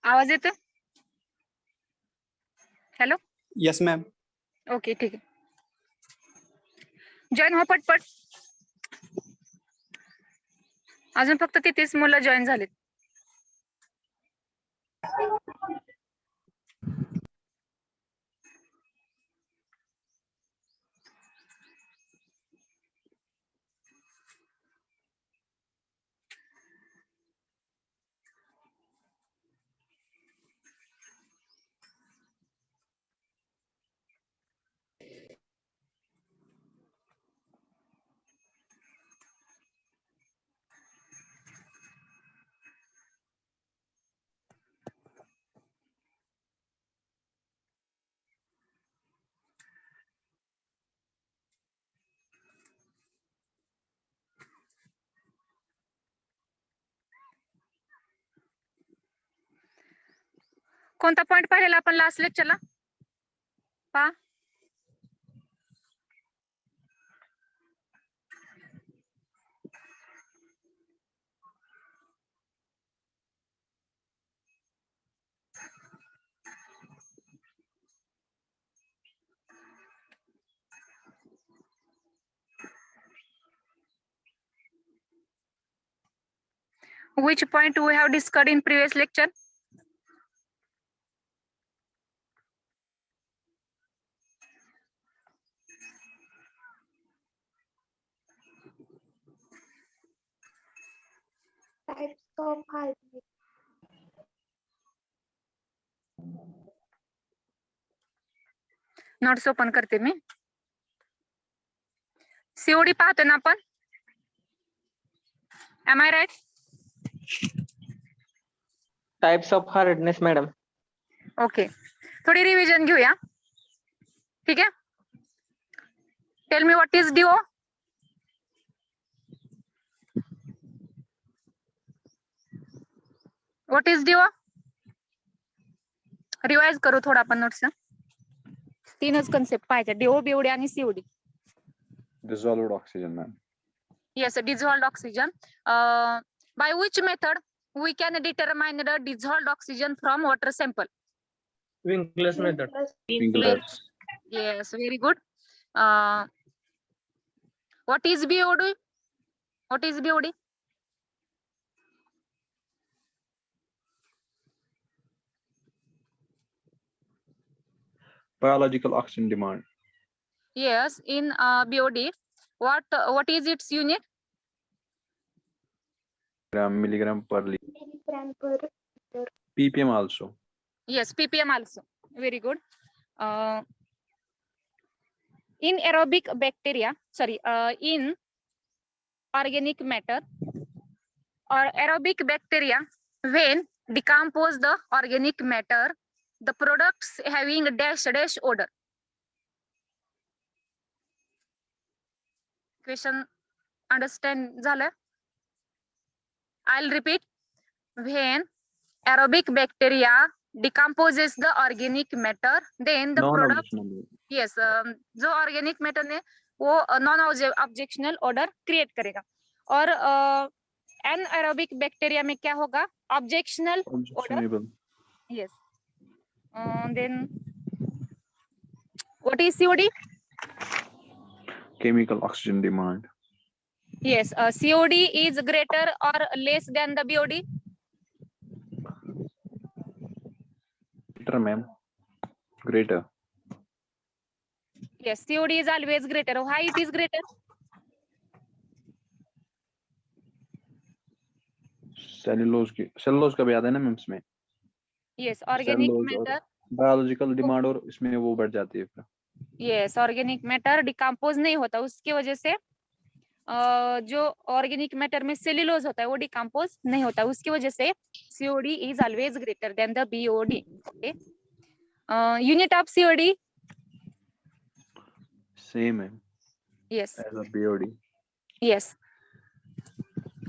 आवाज येतोय? Hello. Yes ma'am. Okay ठीक आहे. जॉईन हो पटपट. अजून फक्त कितीच मुलं जॉईन झालीत. कोणता पॉइंट पाहिलेला आपण लास्ट लेक्चरला? पहा. Which point we have discussed in previous lecture? Types of hardness. Notes open करते मी. सीओडी पाहतो ना आपण? Am I right? Types of hardness, madam. Okay. थोडी रिव्हिजन घेऊया. ठीक आहे. Tell me what is DO? What is DO? Revise करू थोडा आपण नोट्स. तीनच कन्सेप्ट पाहिजे, DO, BOD आणि COD. Dissolved oxygen, ma'am. Yes, dissolved oxygen. By which method we can determine the dissolved oxygen from water sample? Winkler's method. Winkler's. Yes, very good. What is BOD? What is BOD? Biological oxygen demand. Yes, in BOD, what is its unit? Milligram per liter. Milligram per liter. ppm also. Yes, ppm also. Very good. In aerobic bacteria, in organic matter or aerobic bacteria, when decompose the organic matter, the products having dash odor. Question understand झालं? I'll repeat. When aerobic bacteria decomposes the organic matter, then the product, yes, जो organic matter ने वो non objectional odor create करेगा. और anaerobic bacteria में क्या होगा? Objectional odor. Yes. Then what is COD? Chemical oxygen demand. Yes, COD is greater or less than the BOD? Greater, ma'am. Greater. Yes, COD is always greater. Why it is greater? Cellulose का भी आता है ना ma'am इसमें? Yes, organic matter. Biological demand और इसमें वो बढ़ जाती है फिर. Yes, organic matter डिकम्पोज नहीं होता, उसकी वजह से जो ऑर्गेनिक मैटर में सेल्यूलोज होता है वो डिकम्पोज नहीं होता, उसकी वजह से COD is always greater than the BOD. Okay. Unit of COD? Same है. Yes. As a BOD. Yes.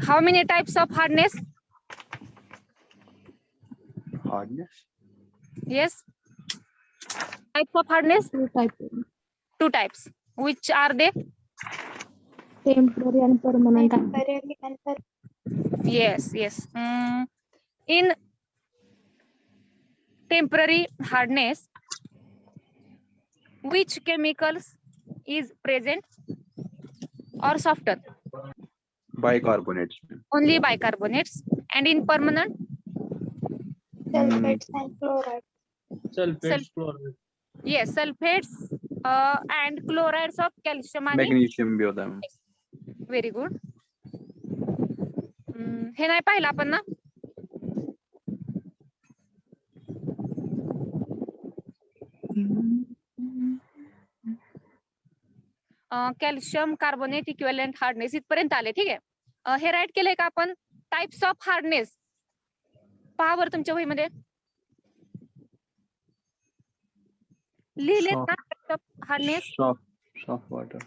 How many types of hardness? Hardness? Yes. Types of hardness? Two types. Which are they? Temporary and permanent. Yes. In temporary hardness, which chemicals is present or soften? Bicarbonates, ma'am. Only bicarbonates. And in permanent, Sulfates and chloride. Sulfates, chloride. yes, sulfates and chlorides of calcium आणि Magnesium भी होता है, ma'am. Very good. हे नाही पाहिलं आपण ना. Calcium carbonate equivalent hardness इथपर्यंत आले. ठीक आहे. हे राईट केलंय का आपण? टाइप्स ऑफ हार्डनेस पहा बरं तुमच्या वहीमध्ये लिहिलेत ना. Types of hardness, Soft water.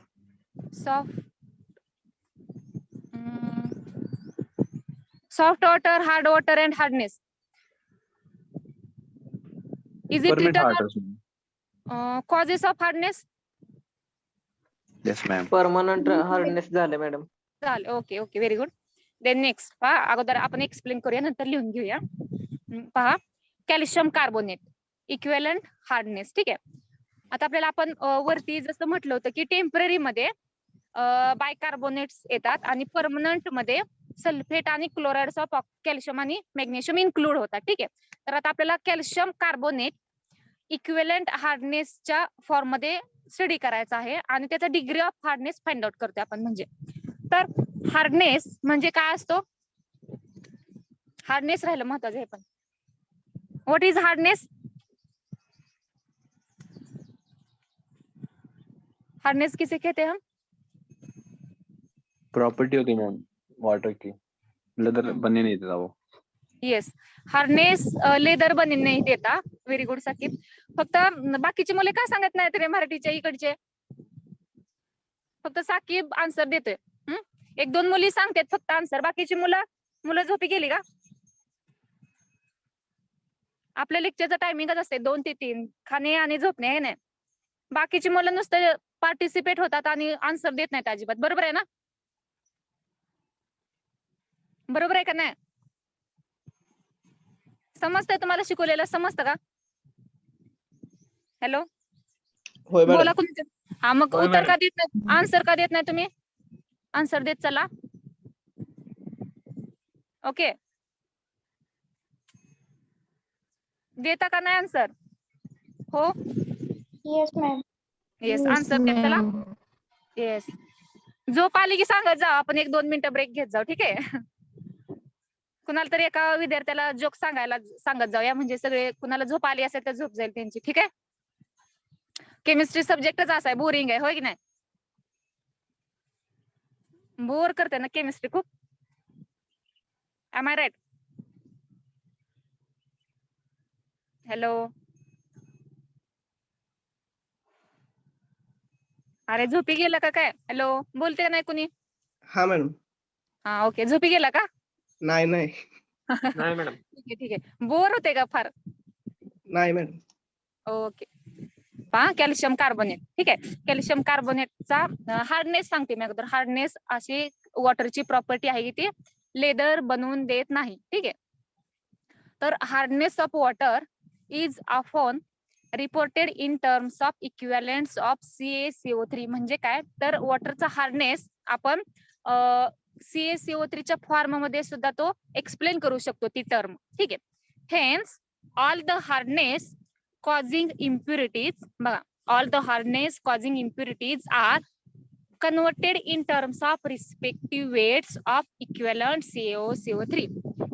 Soft water, hard water and hardness. Is it Permanent return hardness, ma'am. Causes of hardness? Yes, ma'am. Permanent hardness झाले मॅडम. चालेल. Okay okay, very good. Then next पहा, अगोदर आपण explain करूया, नंतर लिहून घेऊया. पहा, कॅल्शियम कार्बोनेट इक्विव्हॅलेंट हार्डनेस. ठीक आहे. आता आपल्याला आपण वरती जसं म्हटलं होतं की टेम्पररी मध्ये बायकार्बोनेट्स येतात आणि परमनंट मध्ये सल्फेट आणि क्लोराइड्स ऑफ कॅल्शियम आणि मॅग्नेशियम इन्क्लूड होतात. ठीक आहे. तर आता आपल्याला कॅल्शियम कार्बोनेट इक्विव्हॅलेंट हार्डनेसच्या फॉर्म मध्ये स्टडी करायचा आहे आणि त्याचा degree of hardness find out करतोय आपण. म्हणजे तर हार्डनेस म्हणजे काय असतो? हार्डनेस राहिलं महत्वाचं हे पण. What is hardness? हार्डनेस किसे कहते हैं हम? प्रॉपर्टी होती मैम वाटर की, लेदर बनने नहीं देता वो. येस, हार्डनेस लेदर बनवून नाही देता. Very good Saqib. फक्त बाकीची मुले का सांगत नाही तरी मराठीच्या इकडचे? फक्त साकिब आन्सर देतोय. एक दोन मुली सांगतात फक्त आन्सर, बाकीची मुलं झोपी गेली का? आपल्या लेक्चरचं टायमिंगच असते 2 ते 3, खाणे आणि झोपणे हे नाही. बाकीची मुलं नुसतं पार्टिसिपेट होतात आणि आन्सर देत नाहीत अजिबात. बरोबर आहे ना? बरोबर आहे का नाही? समजतंय तुम्हाला शिकवलेलं? समजतं का? हॅलो, बोला कोणी. हा, मग होय, उत्तर मॅडम. का देत नाही? आन्सर का देत नाही तुम्ही? आन्सर देत चला. ओके, देता का नाही आन्सर? हो, Yes, ma'am. येस, आन्सर देत चला. येस, झोप आली की सांगत जा, आपण 1-2 मिनिटं ब्रेक घेत जाऊ. ठीक आहे. कुणाला तरी एका विद्यार्थ्याला जोक सांगायला सांगत जाऊया, म्हणजे सगळे कुणाला झोप आली असेल तर झोप जाईल त्यांची. ठीक आहे. केमिस्ट्री सब्जेक्टच असा आहे, बोरिंग आहे, होय की नाही? बोर करते ना केमिस्ट्री खूप. M I right? हॅलो, अरे झोपी गेला का काय? हॅलो, बोलते का नाही कुणी? हा मॅडम. हा, ओके, झोपी गेला का? नाही नाही नाही मॅडम. ठीक आहे ठीक आहे. बोर होते का फार? नाही मॅडम. ओके, पहा, कॅल्शियम कार्बोनेट. ठीक आहे. कॅल्शियम कार्बोनेटचा हार्डनेस सांगते मी अगोदर. हार्डनेस अशी वॉटरची प्रॉपर्टी आहे की ती लेदर बनवून देत नाही. ठीक आहे. तर hardness of water is often reported in terms of equivalents of CaCO3. म्हणजे काय? तर वॉटरचा हार्डनेस आपण CaCO3च्या फॉर्म मध्ये सुद्धा तो एक्सप्लेन करू शकतो, ती टर्म. ठीक आहे. Hence all the hardness causing impurities, बघा, all the hardness causing impurities are converted in terms of respective weights of equivalent CaCO3.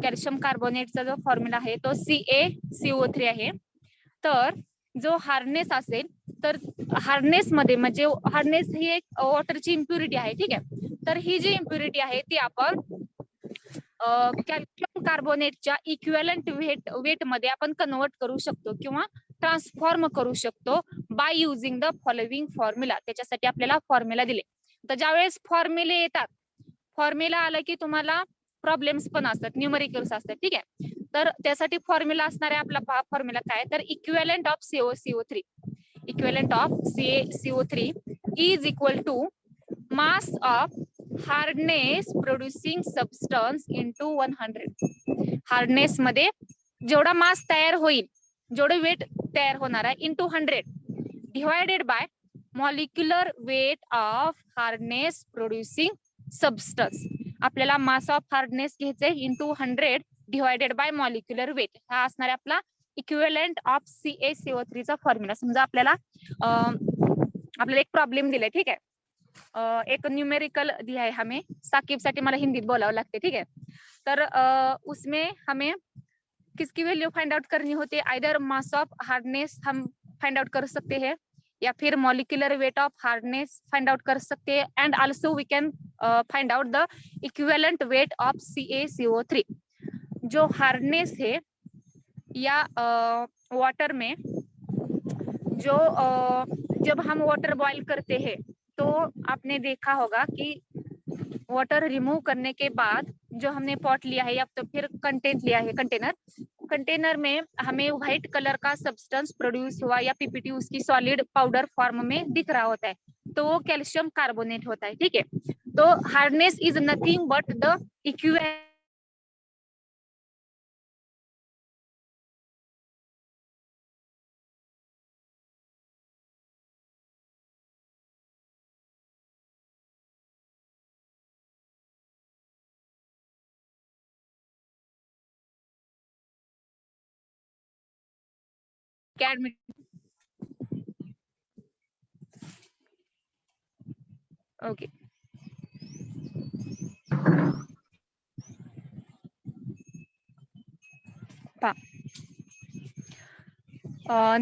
Calcium कार्बोनेटचा जो फॉर्म्युला आहे तो CaCO3 आहे. तर जो हार्डनेस असेल, तर हार्डनेस मध्ये म्हणजे हार्डनेस ही एक वॉटरची इम्प्युरिटी आहे. ठीक आहे. तर ही जी इम्प्युरिटी आहे ती आपण कॅल्शियम कार्बोनेटच्या इक्विव्हॅलेंट वेट मध्ये आपण कन्वर्ट करू शकतो किंवा ट्रान्सफॉर्म करू शकतो by using the following formula. त्याच्यासाठी आपल्याला फॉर्म्युला दिले. तर ज्यावेळेस फॉर्म्युले येतात, फॉर्म्युला आला की तुम्हाला प्रॉब्लेम्स पण असतात, न्यूमरिकल्स असतात. ठीक आहे. तर त्यासाठी फॉर्म्युला असणार आहे आपला. फॉर्म्युला काय? तर equivalent of CaCO3, equivalent of CaCO3 is equal to mass of hardness producing substance into 100. Hardness मध्ये जेवढा मास तयार होईल जेवढे वेट तयार होणार आहे into 100 divided by molecular weight of hardness producing substance. आपल्याला मास ऑफ हार्डनेस घ्यायचंय into 100 divided by molecular weight. हा असणार आहे आपला इक्विव्हॅलेंट ऑफ CaCO3 चा फॉर्म्युला. समजा आपल्याला एक प्रॉब्लेम दिलाय, ठीक आहे. एक न्यूमेरिकल दिया है हमें, साकिब साठी मला हिंदीत बोलावं लागते, ठीक है. तर उसमें हमें किसकी वैल्यू फाइंड आउट करनी होती है, आइदर मास ऑफ हार्डनेस हम फाइंड आउट कर सकते हैं या फिर molecular weight of hardness find out कर सकते हैं, and also we can find out the equivalent weight of CaCO3. जो हार्डनेस है या वाटर में जो जब हम वाटर बॉईल करते हैं तो आपने देखा होगा कि वाटर रिमूव करने के बाद जो हमने पॉट लिया है या तो फिर कंटेंट लिया है, कंटेनर में हमें व्हाइट कलर का सब्सटेंस प्रोड्यूस हुआ या पीपीटी उसकी सॉलिड पाउडर फॉर्म में दिख रहा होता है, तो वो कैल्शियम कार्बोनेट होता है, ठीक है. तो hardness is nothing but the equivalent academic. Okay.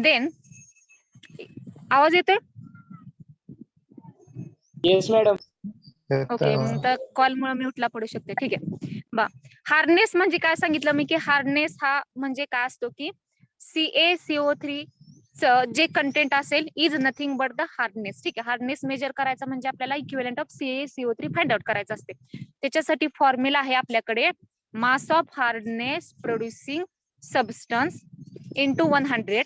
Then आवाज येतोय? Yes madam. ओके, तर कॉल मुळे म्यूटला पडू शकते, ठीक आहे. बा हार्डनेस म्हणजे काय सांगितलं मी की हार्डनेस हा म्हणजे काय असतो की CaCO3 जे कंटेंट असेल is nothing but the hardness, ठीक आहे. हार्डनेस मेजर करायचा म्हणजे आपल्याला equivalent of CaCO3 find out करायचं असते. त्याच्यासाठी फॉर्म्युला आहे आपल्याकडे mass of hardness producing substance into 100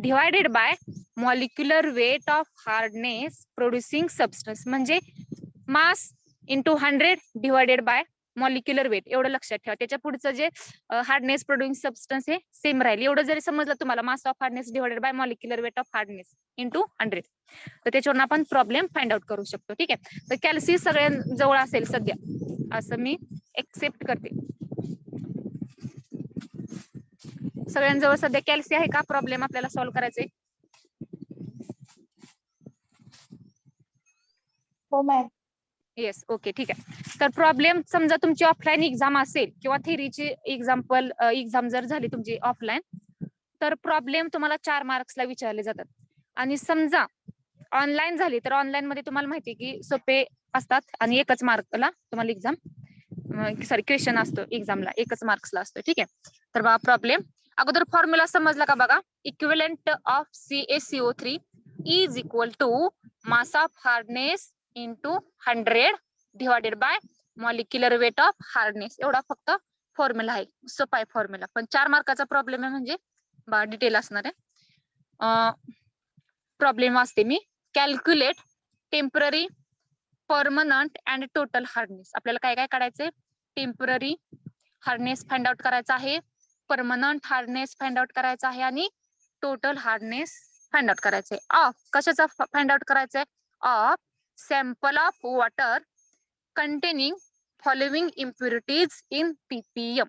divided by molecular weight of hardness producing substance. म्हणजे mass into 100 divided by molecular weight, एवढं लक्षात ठेवा. त्याच्या पुढचं जे हार्डनेस प्रोड्युसिंग सबस्टन्स हे सेम राहील. एवढं जरी समजलं तुम्हाला, mass of hardness divided by molecular weight of hardness into 100, तर त्याच्यावरून आपण प्रॉब्लेम फाइंड आउट करू शकतो, ठीक आहे. तर कॅल्सी सगळ्यांजवळ असेल सध्या, असं मी एक्सेप्ट करते. सगळ्यांजवळ सध्या कॅल्सी आहे का? प्रॉब्लेम आपल्याला सॉल्व्ह करायचे. हो मॅम. येस, ओके, ठीक आहे. तर प्रॉब्लेम समजा तुमची ऑफलाईन एक्झाम असेल किंवा थेरीची एक्झाम जर झाली तुमची ऑफलाईन, तर प्रॉब्लेम तुम्हाला 4 मार्क्सला विचारले जातात. आणि समजा ऑनलाईन झाली तर ऑनलाईन मध्ये तुम्हाला माहिती की सोपे असतात आणि 1च मार्कला तुम्हाला एक्झाम क्वेश्चन असतो, एक्झामला 1च मार्क्सला असतो, ठीक आहे. तर बघा प्रॉब्लेम अगोदर फॉर्म्युला समजला का? बघा equivalent of CaCO3 is equal to mass of hardness into 100 divided by molecular weight of hardness. एवढा फक्त फॉर्म्युला आहे, सोपा आहे फॉर्म्युला, पण 4 मार्काचा प्रॉब्लेम आहे म्हणजे डिटेल असणार आहे. प्रॉब्लेम वाचते मी. Calculate temporary, permanent and total hardness. आपल्याला काय काय काढायचंय? टेम्पररी हार्डनेस फाइंड आउट करायचा आहे, परमनंट हार्डनेस फाइंड आउट करायचा आहे आणि टोटल हार्डनेस फाइंड आउट करायचंय. ऑफ कशाचा फाइंड आउट करायचंय? Of sample of water containing following impurities in ppm.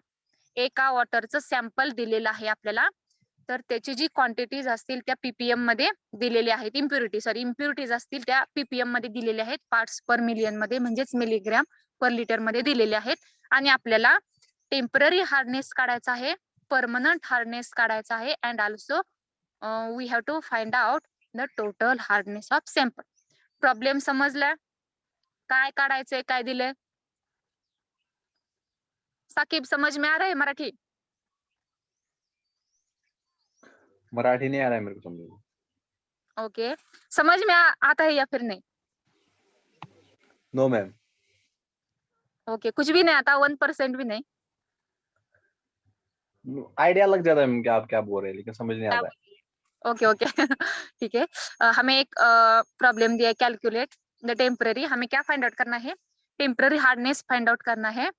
एका वॉटरचं सॅम्पल दिलेलं आहे आपल्याला, तर त्याची जी क्वांटिटीज असतील त्या ppm मध्ये दिलेल्या आहेत. इम्प्युरिटीज असतील त्या ppm मध्ये दिलेल्या आहेत, पार्ट्स पर मिलियन मध्ये म्हणजेच मिलीग्रॅम पर लिटर मध्ये दिलेले आहेत. आणि आपल्याला टेम्पररी हार्डनेस काढायचा आहे, परमनंट हार्डनेस काढायचा आहे, and also we have to find out the total hardness of sample. Problem समजला? काय काढायचंय, काय दिलंय? साकिब समझ में आ रहा है मराठी? मराठी नहीं आ रहा है मेरे को समझ में. ओके, समझ में आता है या फिर नहीं? No ma'am. ओके, कुछ भी नहीं आता, 1% भी नहीं? आइडिया लग जाता है मैम कि आप क्या बोल रहे हैं, लेकिन समझ नहीं आता है. ओके ओके ठीक है. हमें एक प्रॉब्लम दिया है, कैलकुलेट द टेम्पररी. हमें क्या फाइंड आउट करना है? टेम्पररी हार्डनेस फाइंड आउट करना है,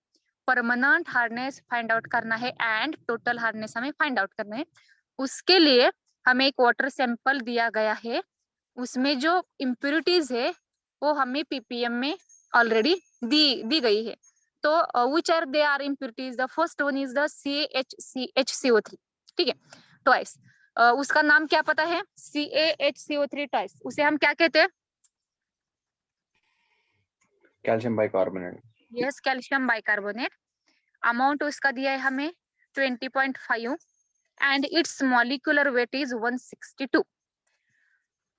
परमानेंट हार्डनेस फाइंड आउट करना है, एंड टोटल हार्डनेस हमें फाइंड आउट करना है. उसके लिए हमें एक वाटर सैंपल दिया गया है, उसमें जो इम्प्यूरिटीज है वो हमें पीपीएम में ऑलरेडी दी गई है। तो which are they are impurities? The first one is the CaHCO3, ठीक है, ट्वाइस। उसका नाम क्या पता है? CaHCO3 ट्वाइस, उसे हम क्या कहते हैं? Calcium bicarbonate. Yes, calcium bicarbonate. Amount उसका दिया है हमें 20.5 and its molecular weight is 162.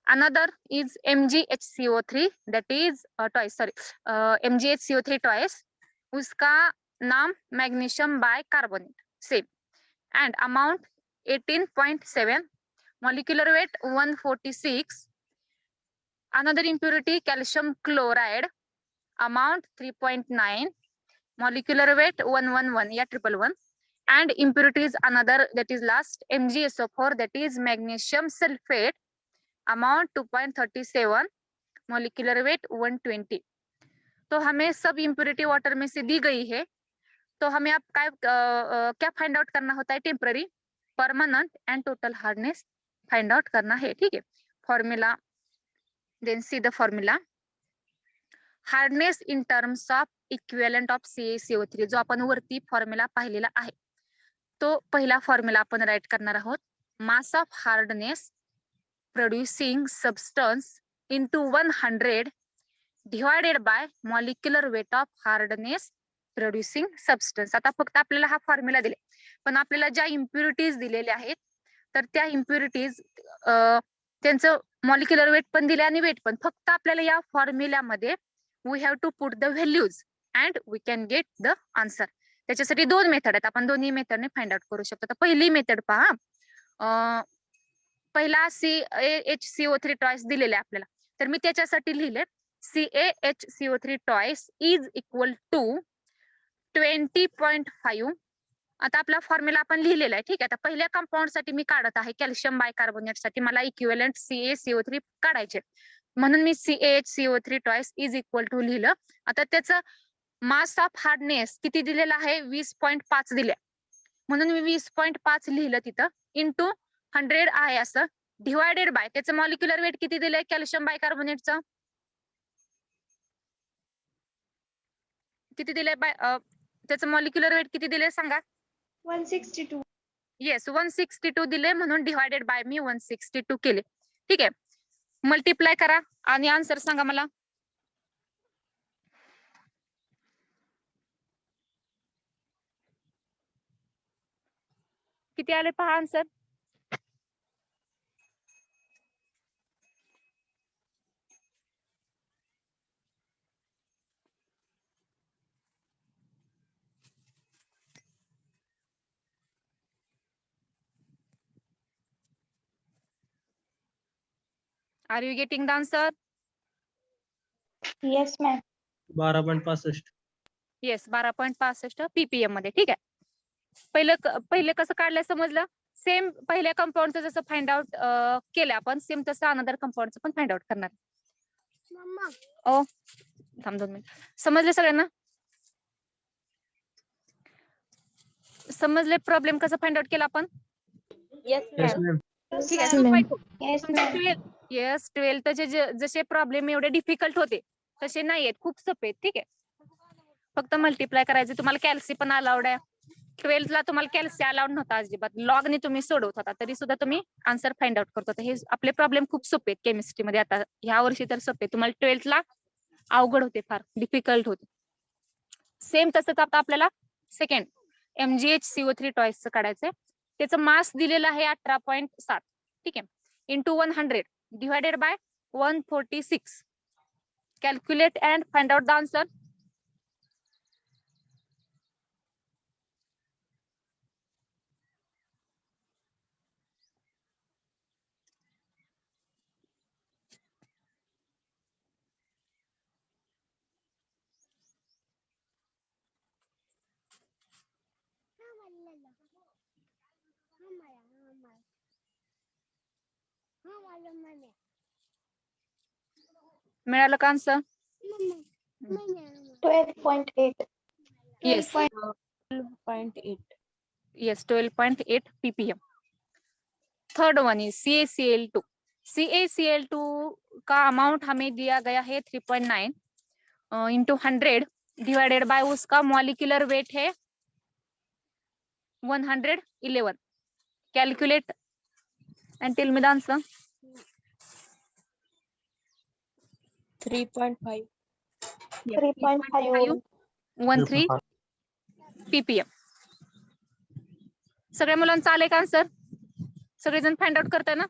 Another is MgHCO3, that is MgHCO3 twice. उसका नाम magnesium bicarbonate, same, and amount 18.7, molecular weight 146. Another impurity, calcium chloride, amount 3.9, molecular weight 111, yeah, 111. And impurities another, that is last, MgSO4, that is magnesium sulfate, amount 2.37, molecular weight 120. तो हमें सब impurity water में से दी गई है, तो हमें अब क्या find out करना होता है? Temporary, permanent and total hardness find out करना है, ठीक है। Formula, then see the formula, hardness in terms of equivalent of CaCO3, जो आपण वरती फॉर्म्युला पाहिलेला आहे, तो पहिला फॉर्म्युला आपण राईट करणार आहोत, mass of hardness producing substance into 100 divided by molecular weight of hardness producing substance. आता फक्त आपल्याला हा फॉर्म्युला दिले, पण आपल्याला ज्या इम्प्युरिटीज दिलेल्या आहेत, तर त्या इम्प्युरिटीज त्यांचं मॉलिक्युलर वेट पण दिले आणि वेट पण, फक्त आपल्याला या फॉर्म्युल्यामध्ये we have to put the values and we can get the answer. त्याच्यासाठी दोन मेथड आहेत, आपण दोन्ही मेथडने फाइंड आउट करू शकतो. तर पहिली मेथड पहा, पहिला CaHCO3 टॉयस दिलेले आपल्याला, तर मी त्याच्यासाठी लिहिले CaHCO3 twice is equal to 20.5. आता आपला फॉर्म्युला आपण लिहिलेला आहे, ठीक आहे. आता पहिल्या कंपाऊंड साठी मी काढत आहे, कॅल्शियम बायकार्बोनेट साठी मला इक्विव्हॅलंट CaCO3 काढायचे, म्हणून मी CaHCO3 twice is equal to लिहिलं. आता त्याचं मास ऑफ हार्डनेस किती दिलेला आहे? 20.5 दिले, म्हणून मी 20.5 लिहिलं तिथं, इंटू 100 आहे असं, डिवायडेड बाय त्याचं मॉलिक्युलर वेट किती दिलंय कॅल्शियम बायकार्बोनेटचं, किती दिलंय त्याचं मॉलिक्युलर वेट किती दिलंय सांगा? 162. येस, 162 दिले, म्हणून डिवायडेड बाय मी 162 केले, ठीक आहे. मल्टिप्लाय करा आणि आन्सर सांगा मला. किती आले पहा answer. Are you getting the answer? Yes, ma'am. 12.65. Yes, 12.65 ppm मध्ये, ठीक आहे. पहिले कसं काढलंय समजलं? सेम पहिल्या कंपाऊंडचं जसं फाइंड आउट केलं आपण, सेम तसं अनदर कंपाऊंडचं पण फाइंड आउट करणार. ओ थांब 2 मिनिट. समजले सगळ्यांना? समजले प्रॉब्लेम कसं फाइंड आउट केला आपण? Yes, ma'am. ठीक आहे. Yes, सोपं आहे ma'am. खूप. Yes, तुमचे ma'am. 12th जसे प्रॉब्लेम एवढे डिफिकल्ट होते तसे नाहीयेत, खूप सोपे आहेत, ठीक आहे. फक्त मल्टिप्लाय करायचे. तुम्हाला कॅल्सी पण अलाउड आहे. 12th ला तुम्हाला कॅल्सी अलाउड नव्हता अजिबात, लॉगने तुम्ही सोडवत होता, तरी सुद्धा तुम्ही आन्सर फाइंड आउट करत होता. हे आपले प्रॉब्लेम खूप सोपे आहेत केमिस्ट्रीमध्ये. आता ह्या वर्षी तर सोपे, तुम्हाला 12th ला अवघड होते, फार डिफिकल्ट होते. सेम तसंच आता आपल्याला सेकंड MgHCO3 टॉयसचं काढायचंय. त्याचं मास दिलेलं आहे 18.7, ठीक आहे, into 100 divided bye 146. Calculate and find out the answer. मिळालं का answer? 12.8. Yes 12.8. Yes 12.8 ppm. Third one is CaCl2. CaCl2 का अमाउंट हमें दिया गया है 3.9 इंटू 100 डिवाइडेड बाय उसका मॉलिक्यूलर वेट है 111. Calculate end tell me the answer. 3.5. 13 ppm. सगळ्या मुलांचा आले का आन्सर? सगळेजण फाइंड आउट करताय ना?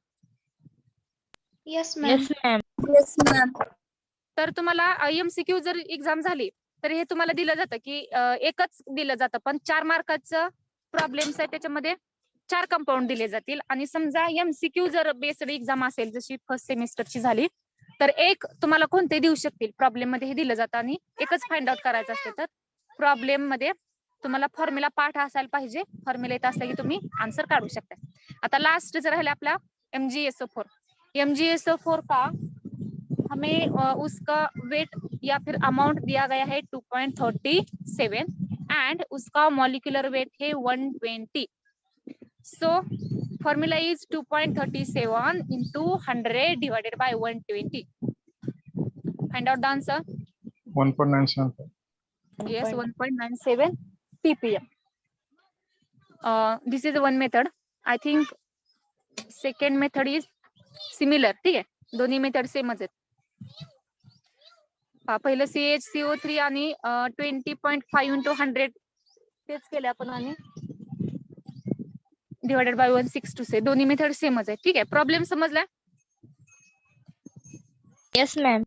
Yes, ma'am. तर तुम्हाला MCQ जर एक्झाम झाली तर हे तुम्हाला दिलं जातं की एकच दिलं जातं, पण 4 मार्काचं प्रॉब्लेम्स आहे, त्याच्यामध्ये 4 कंपाऊंड दिले जातील. आणि समजा MCQ जर बेस्ड एक्झाम असेल, जशी फर्स्ट सेमिस्टरची झाली, तर एक तुम्हाला कोणते देऊ शकतील प्रॉब्लेम मध्ये हे दिलं जातं आणि एकच फाइंड आउट करायचं असते. तर प्रॉब्लेम मध्ये तुम्हाला फॉर्म्युला पाठ असायला पाहिजे. फॉर्म्युला येत असला की तुम्ही आन्सर काढू शकता. आता लास्ट जर राहिला आपला MgSO4. MgSO4 का हमें उसका वेट या फिर अमाउंट दिया गया है 2.37 एंड उसका मॉलिक्यूलर वेट है 120. So formula is 2.37 into 100 divided by 120. Find out the answer. 1.975. Yes, 1.97 ppm. This is one method. I think second method is similar. ठीक आहे, दोन्ही मेथड सेमच आहेत. पहिलं CaCO3 आणि 20.5 into 100 तेच केले आपण आणि डिवाइडेड बाय 162. दोन्ही मेथड सेमच आहे. ठीक आहे, प्रॉब्लेम समजला? Yes, ma'am.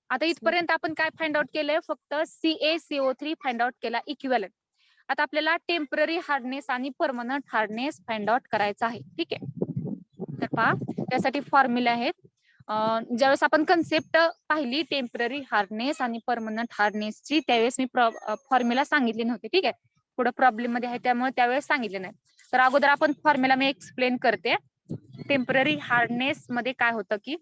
आता इथपर्यंत आपण काय फाइंड आउट केलंय? फक्त CaCO3 फाइंड आउट केला इक्विव्हॅलंट. आता आपल्याला टेम्पररी हार्डनेस आणि परमनंट हार्डनेस फाइंड आउट करायचा आहे. ठीक आहे, तर पहा त्यासाठी फॉर्म्युला आहेत. ज्यावेळेस आपण कन्सेप्ट पाहिली टेम्पररी हार्डनेस आणि परमनंट हार्डनेसची, त्यावेळेस मी फॉर्म्युला सांगितली नव्हती. ठीक आहे, पुढे प्रॉब्लेम मध्ये आहे त्यामुळे त्यावेळेस सांगितले नाही. तर अगोदर आपण फॉर्म्युला मी एक्सप्लेन करते. टेम्पररी हार्डनेस मध्ये काय होतं की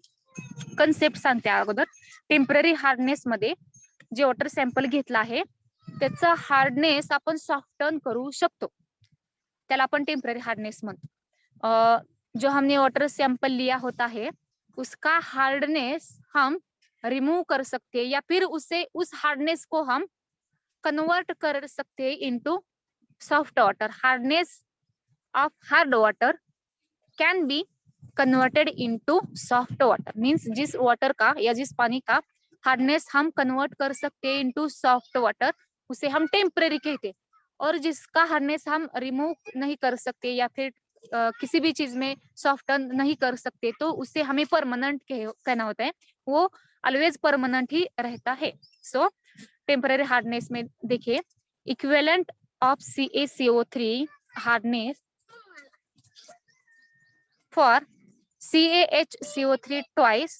कन्सेप्ट सांगते अगोदर. टेम्पररी हार्डनेस मध्ये जे वॉटर सॅम्पल घेतला आहे त्याचा हार्डनेस आपण सॉफ्टन करू शकतो, त्याला आपण टेम्पररी हार्डनेस म्हणतो. जो हमने वाटर सैंपल लिया होता है उसका हार्डनेस हम रिमूव कर सकते हैं या फिर उस हार्डनेस को हम कन्वर्ट कर सकते हैं into soft water. Hardness of hard water can be converted into soft water. Means जिस वाटर का या जिस पानी का हार्डनेस हम कन्वर्ट कर सकते हैं इनटू सॉफ्ट वाटर उसे हम टेम्पररी कहते हैं, और जिसका हार्डनेस हम रिमूव नहीं कर सकते या फिर किसी भी चीज में सॉफ्टन नहीं कर सकते तो उसे हमें परमानेंट कहना होता है. वो ऑलवेज परमानेंट ही रहता है. सो टेम्पररी हार्डनेस में देखिए equivalent of CaCO3 hardness for CaHCO3 twice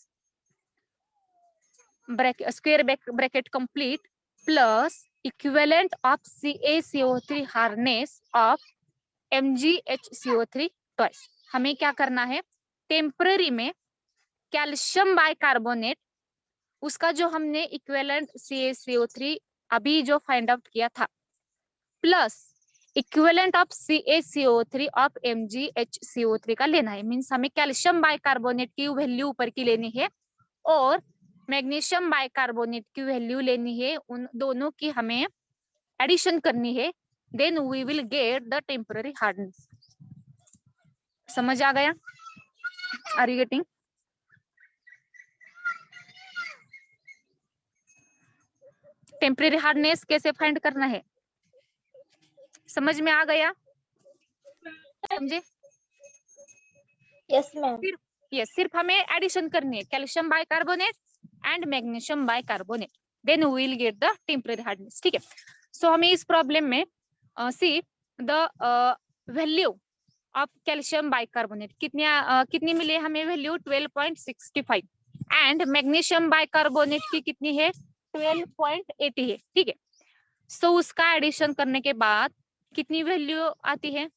square bracket complete plus equivalent of CaCO3 hardness of MgHCO3 twice. हमें क्या करना है? टेम्पररी में कैल्शियम बाइकार्बोनेट उसका जो हमने इक्विवेलेंट CaCO3 अभी जो फाइंड आउट किया था plus equivalent of CaCO3 of MgHCO3 का लेना है. मीन्स हमें कैल्शियम बाइकार्बोनेट की वैल्यू ऊपर की लेनी है और मैग्नीशियम बाइकार्बोनेट की वैल्यू लेनी है. उन दोनों की हमें एडिशन करनी है. Then we will get the temporary hardness. समझ आ गया? Are you getting? Temporary hardness कैसे फाइंड करना है समझ में आ गया? समझे? Yes, ma'am. यस, सिर्फ हमें एडिशन करनी है calcium bicarbonate and magnesium bicarbonate. Then we will get the temporary hardness. ठीक है, सो हमें इस प्रॉब्लम में see the value of calcium bicarbonate कितनी मिली हमें वैल्यू 12.65 एंड मैग्नीशियम बाइकार्बोनेट की कितनी है 12.80 है. ठीक है, सो उसका एडिशन करने के बाद कितनी वैल्यू आती है?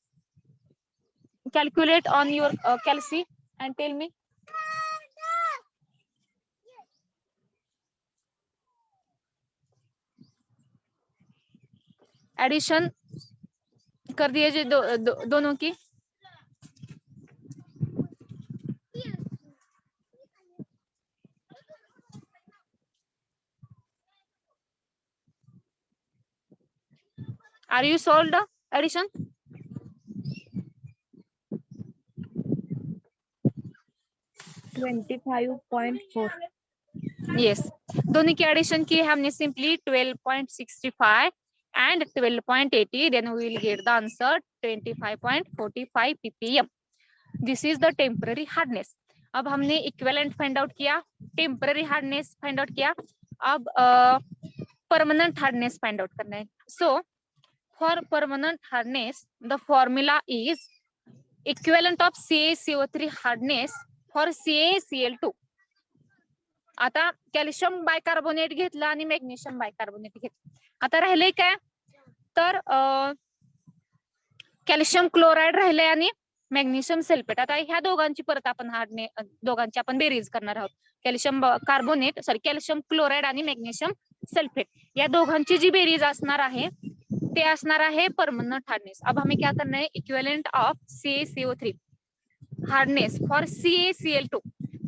Calculate on your calci and tell me. Addition कर दिए जो दोनों की. Are you solved the addition? Yes, दोनों की एडिशन की है हमने simply 12.65 and 12.80, then we will get the answer 25.45 ppm. This is the temporary hardness. अब हमने इक्विवेलेंट फाइंड आउट किया, टेम्पररी हार्डनेस फाइंड आउट किया, अब परमानेंट हार्डनेस फाइंड आउट करना है. So for permanent hardness the formula is equivalent of CaCO3 hardness for CaCl2. आता calcium bicarbonate घेतलं आणि मॅग्नेशियम बायकार्बोनेट घेतलं. आता राहिलंय काय, तर कॅल्शियम क्लोराइड राहिले आणि मॅग्नेशियम सल्फेट. आता ह्या दोघांची परत आपण दोघांची आपण बेरीज करणार आहोत. कॅल्शियम कार्बोनेट कॅल्शियम क्लोराइड आणि मॅग्नेशियम सल्फेट या दोघांची जी बेरीज असणार आहे ते असणार है परमानेंट हार्डनेस. अब हमें क्या करना है, equivalent of CaCO3 hardness for CaCl2.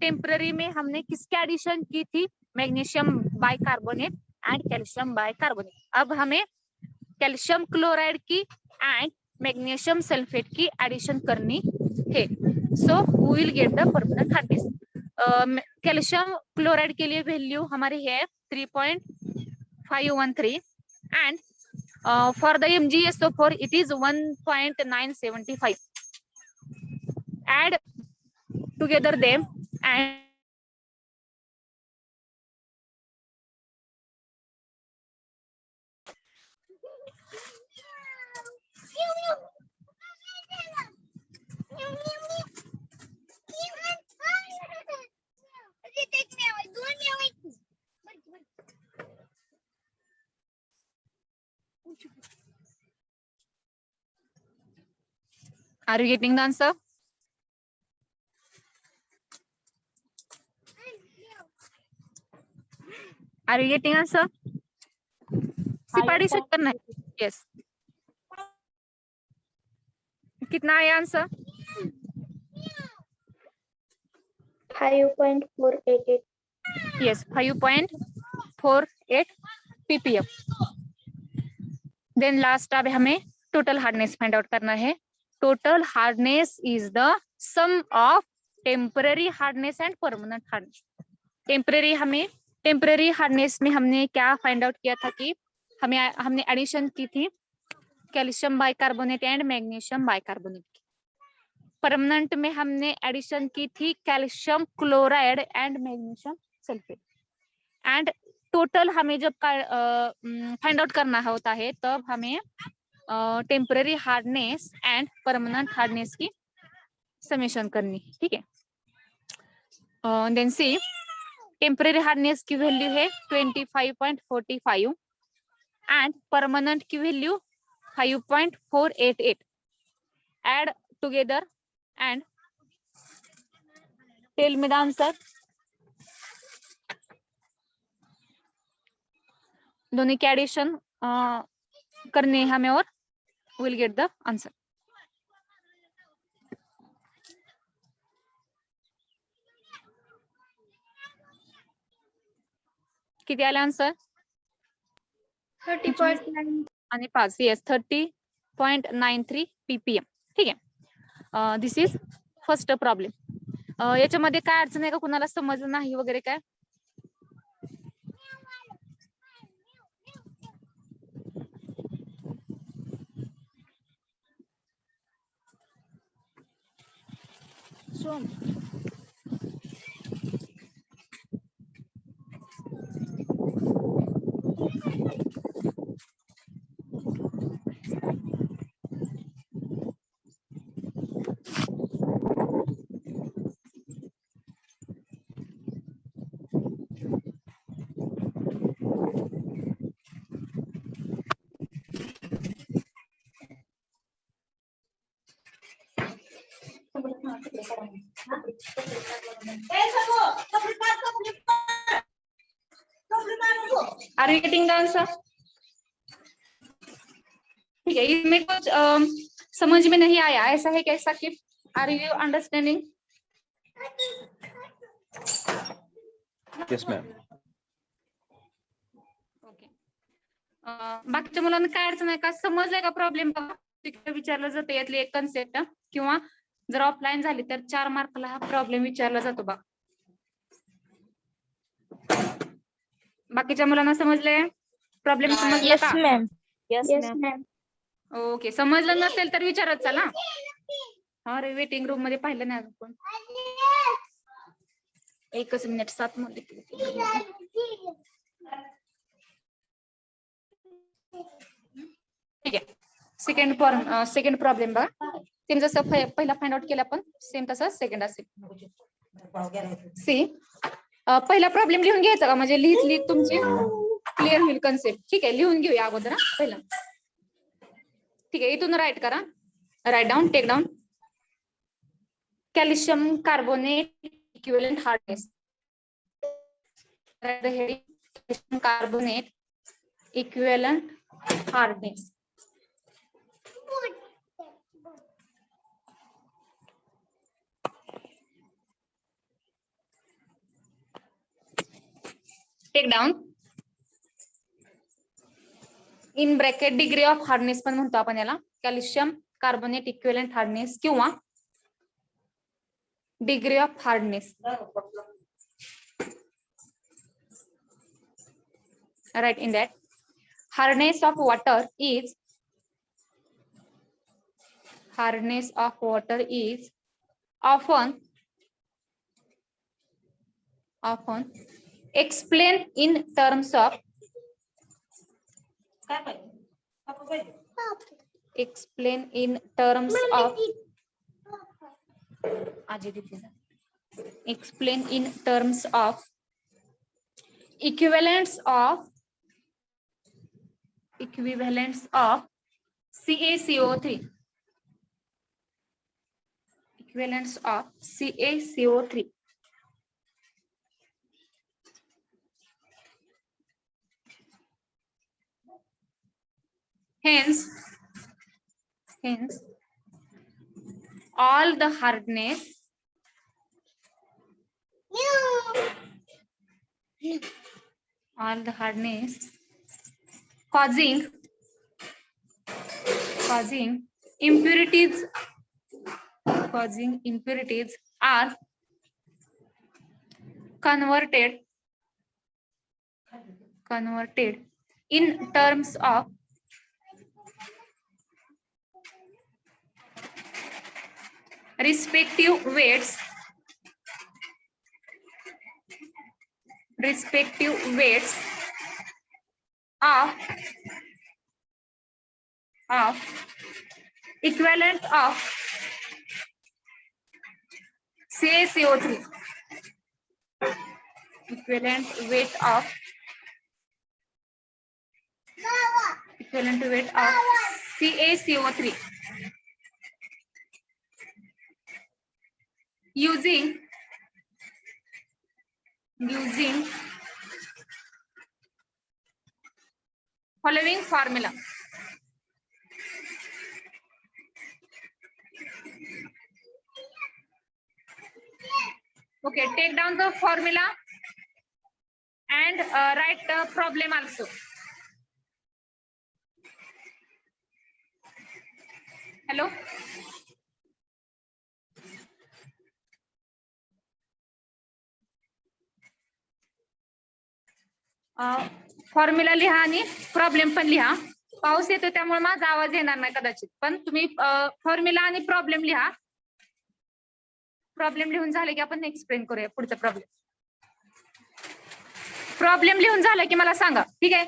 Temporary में हमने किसकी एडिशन की थी, magnesium bicarbonate and calcium bicarbonate. अब हमें कैल्शियम क्लोराइड की एंड मैग्नीशियम सल्फेट की एडिशन करनी है. So we will get the permanent hardness. Calcium chloride के लिए वैल्यू हमारी है 3.513 and for the MgSO4 it is 1.975. Add together them and are you getting the answer? Are you getting answer? सिर्फ addition करना है. Yes. कितना आया answer? 5.488. Yes, 5.48 ppm. Then last अब हमें टोटल हार्डनेस फाइंड आउट करना है. Total hardness is the sum of temporary hardness and permanent hardness. Temporary hardness में हमने क्या फाइंड आउट किया था कि हमने एडिशन की थी calcium bicarbonate and magnesium bicarbonate की. परमानेंट में हमने एडिशन की थी calcium chloride and magnesium sulphate. And total हमें जब फाइंड आउट करना होता है तब हमें temporary hardness and permanent hardness की समेशन करनी है. ठीक है. देन सी टेम्पररी हार्डनेस की वैल्यू है 25.45 एंड परमानेंट की value 5.488. Add together and tell me the answer. दोनों की एडिशन करने हमें और विल गेट द आंसर. किती आले आंसर? 30.9. आणि 5. Yes 30.93 ppm. ठीक आहे. दिस इज फर्स्ट प्रॉब्लेम. याच्यामध्ये काय अडचण आहे का, कुणाला समजलं नाही वगैरे काय? Are you getting the answer? ठीक है. इसमें कुछ समझ में नहीं आया ऐसा है कैसा कि are you understanding? Yes, ma'am. Okay. बाकीच्या मुलांना काय अडचण आहे का, समजलंय का प्रॉब्लेम विचारलं जातं यातली एक कन्सेप्ट, किंवा जर ऑफलाईन झाली तर 4 मार्कला हा प्रॉब्लेम विचारला जातो बा. बाकीच्या मुलांना समजले प्रॉब्लेम, समजला Yes, का? ma'am. Yes, Yes, ma'am. ma'am. Okay, समजलं नसेल तर विचारत चला. अरे वेटिंग रूम मध्ये पाहिलं नाही अजून कोण. 1 मिनिट 7 मध्ये. ठीक आहे. सेकंड प्रॉब्लेम बघा. ते जसं पहिला फाइंड आउट केला आपण सेम तसं सेकंड असेल. सी पहिला प्रॉब्लेम लिहून घ्यायचा का, म्हणजे लिहित तुमची क्लिअर होईल कन्सेप्ट. ठीक आहे, लिहून घेऊया अगोदर पहिला. ठीक आहे, इथून राईट करा. Write down, take down. Calcium carbonate equivalent hardness. Calcium carbonate equivalent hardness. Take down. In bracket degree of hardness पण म्हणतो आपण याला. कॅल्शियम कार्बोनेट इक्विव्हॅलेंट हार्डनेस किंवा degree of hardness. Write in that hardness of water is often explained in terms of equivalence of CaCO3. Equivalence of CaCO3. Hence, all the hardness causing impurities are converted in terms of respective weights of equivalent of CaCO3. Equivalent weight of CaCO3 using following formula. Okay, take down the formula and write the problem also. Hello. Formula लिहा आणि problem पण लिहा. पाऊस येतो त्यामुळे माझा आवाज येणार नाही कदाचित, पण तुम्ही फॉर्म्युला आणि प्रॉब्लेम लिहा. प्रॉब्लेम लिहून झाले की आपण एक्सप्लेन करूया पुढचा प्रॉब्लेम. प्रॉब्लेम लिहून झालं की मला सांगा, ठीक आहे.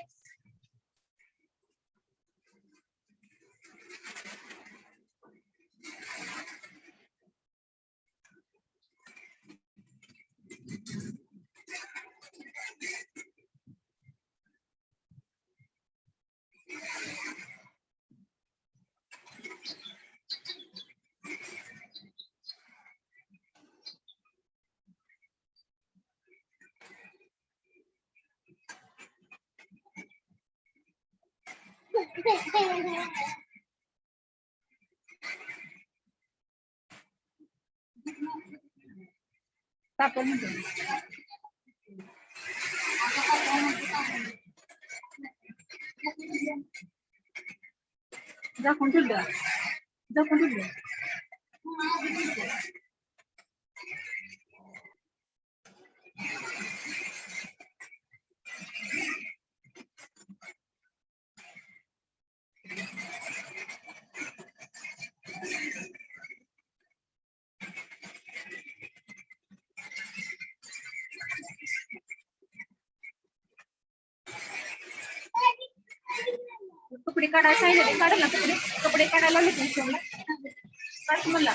झाकून ठेवलं झाकून ठेवलं कपडे काढायला सांगितले काढ ना कपडे काढायला लावले तुम्ही काढ म्हणला